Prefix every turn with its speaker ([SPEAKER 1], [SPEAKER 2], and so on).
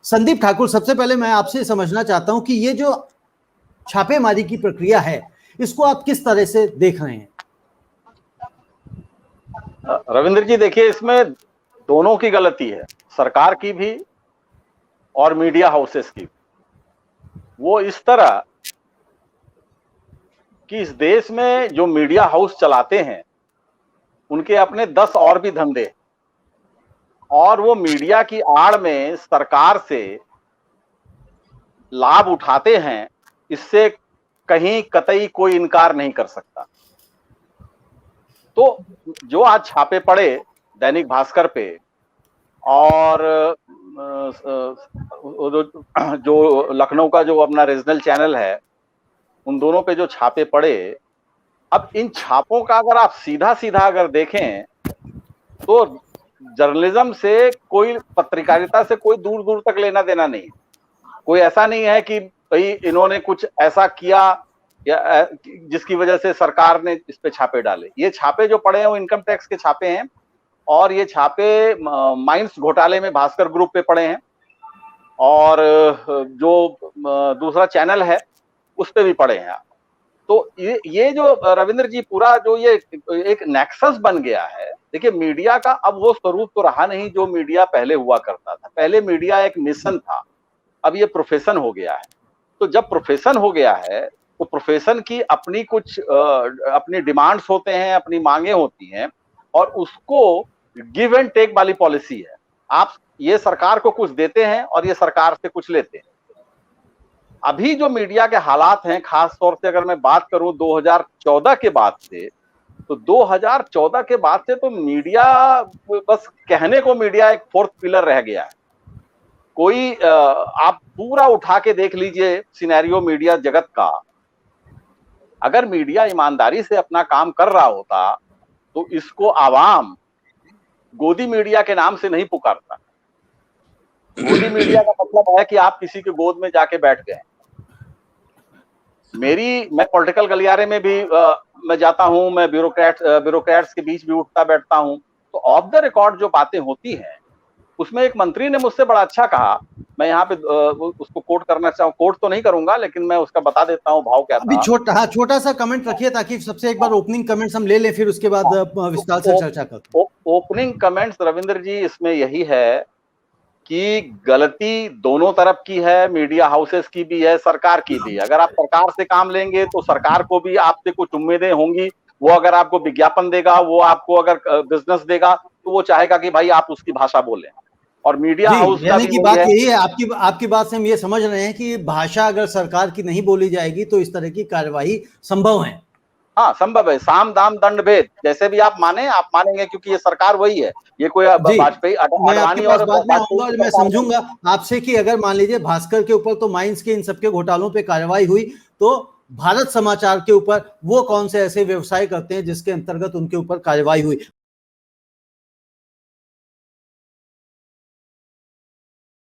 [SPEAKER 1] संदीप ठाकुर, सबसे पहले मैं आपसे समझना चाहता हूं कि ये जो छापेमारी की प्रक्रिया है, इसको आप किस तरह से देख रहे हैं?
[SPEAKER 2] रविंद्र जी, देखिए, इसमें दोनों की गलती है, सरकार की भी और मीडिया हाउसेस की। वो इस तरह कि इस देश में जो मीडिया हाउस चलाते हैं उनके अपने 10 और भी धंधे, और वो मीडिया की आड़ में सरकार से लाभ उठाते हैं, इससे कहीं कतई कोई इनकार नहीं कर सकता। तो जो आज छापे पड़े दैनिक भास्कर पे और जो लखनऊ का जो अपना रीजनल चैनल है, उन दोनों पे जो छापे पड़े, अब इन छापों का अगर आप सीधा सीधा अगर देखें तो जर्नलिज्म से कोई, पत्रकारिता से कोई दूर दूर तक लेना देना नहीं। कोई ऐसा नहीं है कि भाई इन्होंने कुछ ऐसा किया या जिसकी वजह से सरकार ने इस पे छापे डाले। ये छापे जो पड़े हैं वो इनकम टैक्स के छापे हैं, और ये छापे माइंस घोटाले में भास्कर ग्रुप पे पड़े हैं, और जो दूसरा चैनल है उस पे भी पड़े हैं। तो ये जो रविंद्र जी पूरा जो ये एक नेक्सस बन गया है। देखिए, मीडिया का अब वो स्वरूप तो रहा नहीं जो मीडिया पहले हुआ करता था। पहले मीडिया एक मिशन था, अब ये प्रोफेशन हो गया है। तो जब प्रोफेशन हो गया है तो प्रोफेशन की अपनी कुछ अपनी डिमांड्स होते हैं, अपनी मांगे होती हैं, और उसको गिव एंड टेक वाली पॉलिसी है। आप ये सरकार को कुछ देते हैं और ये सरकार से कुछ लेते हैं। अभी जो मीडिया के हालात हैं, खास तौर से अगर मैं बात करूं 2014 के बाद से, तो 2014 के बाद से तो मीडिया बस कहने को मीडिया एक फोर्थ पिलर रह गया है। कोई आप पूरा उठा के देख लीजिए सिनेरियो मीडिया जगत का। अगर मीडिया ईमानदारी से अपना काम कर रहा होता तो इसको आवाम गोदी मीडिया के नाम से नहीं पुकारता। गोदी मीडिया का मतलब है कि आप किसी के गोद में जाके बैठ गए। मैं पॉलिटिकल गलियारे में भी मैं जाता हूं, मैं ब्यूरोक्रेट्स के बीच भी उठता बैठता हूं, तो ऑफ द रिकॉर्ड जो बातें होती हैं उसमें एक मंत्री ने मुझसे बड़ा अच्छा कहा। मैं यहाँ पे उसको कोट करना चाहूँ, कोट तो नहीं करूंगा लेकिन मैं उसका बता देता हूँ भाव क्या था।
[SPEAKER 1] अभी छोटा सा कमेंट रखिए ताकि सबसे एक बार ओपनिंग कमेंट्स हम ले लें, फिर उसके बाद विस्तार से चर्चा करते हैं।
[SPEAKER 2] ओपनिंग कमेंट्स रविंद्र जी इसमें यही है कि गलती दोनों तरफ की है, मीडिया हाउसेस की भी है, सरकार की भी। अगर आप सरकार से काम लेंगे तो सरकार को भी आपसे कुछ उम्मीदें होंगी। वो अगर आपको विज्ञापन देगा, वो आपको अगर बिजनेस देगा तो वो चाहेगा कि भाई आप उसकी भाषा बोलें। और मीडिया हाउस
[SPEAKER 1] यानी कि बात यही है, आपकी बात से हम ये समझ रहे हैं कि भाषा अगर सरकार की नहीं बोली जाएगी तो इस तरह की कार्यवाही संभव है।
[SPEAKER 2] हाँ, संभव है। साम दाम दंड भेद जैसे भी आप मानेंगे, क्योंकि ये सरकार वही है। ये कोई वाजपेयी अडवाणी और
[SPEAKER 1] मैं समझूंगा आपसे कि अगर मान लीजिए भास्कर के ऊपर तो माइंस के इन सबके घोटालों पे कार्रवाई हुई, तो भारत समाचार के ऊपर वो कौन से ऐसे व्यवसाय करते हैं जिसके अंतर्गत उनके ऊपर कार्रवाई हुई।